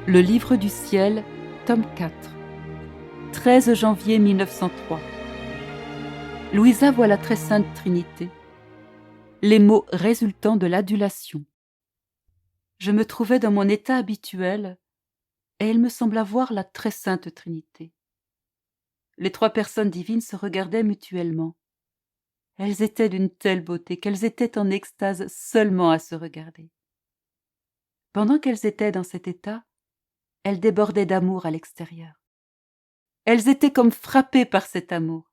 Le livre du ciel, tome 4. 13 janvier 1903. Louisa voit la très sainte Trinité. Les mots résultant de l'adulation. Je me trouvais dans mon état habituel, et il me sembla voir la très sainte Trinité. Les trois personnes divines se regardaient mutuellement. Elles étaient d'une telle beauté qu'elles étaient en extase seulement à se regarder. Pendant qu'elles étaient dans cet état, elles débordaient d'amour à l'extérieur. Elles étaient comme frappées par cet amour.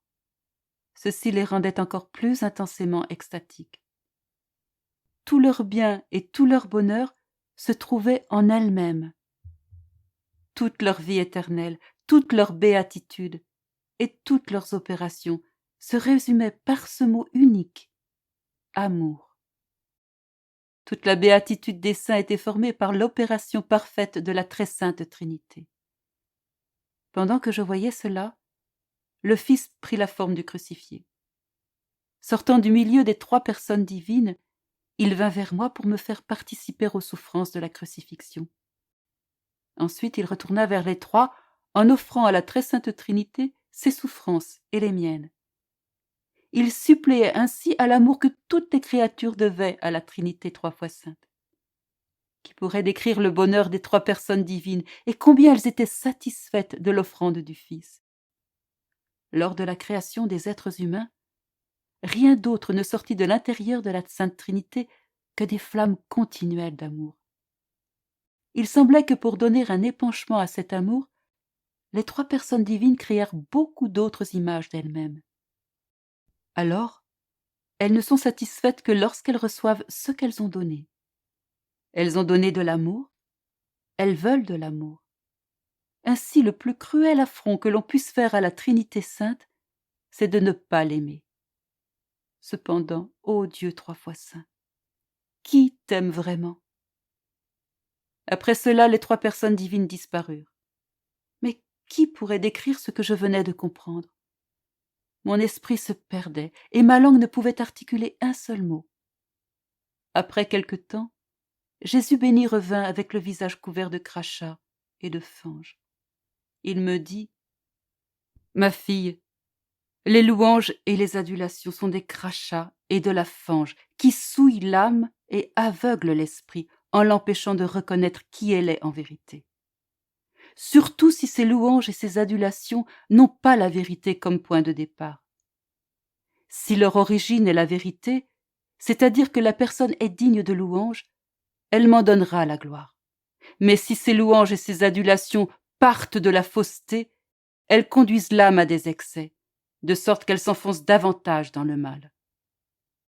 Ceci les rendait encore plus intensément extatiques. Tout leur bien et tout leur bonheur se trouvaient en elles-mêmes. Toute leur vie éternelle, toute leur béatitude et toutes leurs opérations se résumaient par ce mot unique, amour. Toute la béatitude des saints était formée par l'opération parfaite de la très sainte Trinité. Pendant que je voyais cela, le Fils prit la forme du crucifié. Sortant du milieu des trois personnes divines, il vint vers moi pour me faire participer aux souffrances de la crucifixion. Ensuite, il retourna vers les trois en offrant à la très sainte Trinité ses souffrances et les miennes. Il suppléait ainsi à l'amour que toutes les créatures devaient à la Trinité trois fois sainte. Qui pourrait décrire le bonheur des trois personnes divines et combien elles étaient satisfaites de l'offrande du Fils. Lors de la création des êtres humains, rien d'autre ne sortit de l'intérieur de la Sainte Trinité que des flammes continuelles d'amour. Il semblait que pour donner un épanchement à cet amour, les trois personnes divines créèrent beaucoup d'autres images d'elles-mêmes. Alors, elles ne sont satisfaites que lorsqu'elles reçoivent ce qu'elles ont donné. Elles ont donné de l'amour, elles veulent de l'amour. Ainsi, le plus cruel affront que l'on puisse faire à la Trinité sainte, c'est de ne pas l'aimer. Cependant, ô Dieu trois fois saint, qui t'aime vraiment? Après cela, les trois personnes divines disparurent. Mais qui pourrait décrire ce que je venais de comprendre? Mon esprit se perdait, et ma langue ne pouvait articuler un seul mot. Après quelque temps, Jésus béni revint avec le visage couvert de crachats et de fange. Il me dit : « Ma fille, les louanges et les adulations sont des crachats et de la fange qui souillent l'âme et aveuglent l'esprit en l'empêchant de reconnaître qui elle est en vérité. Surtout si ces louanges et ces adulations n'ont pas la vérité comme point de départ. Si leur origine est la vérité, c'est-à-dire que la personne est digne de louange, elle m'en donnera la gloire. Mais si ces louanges et ces adulations partent de la fausseté, elles conduisent l'âme à des excès, de sorte qu'elle s'enfonce davantage dans le mal.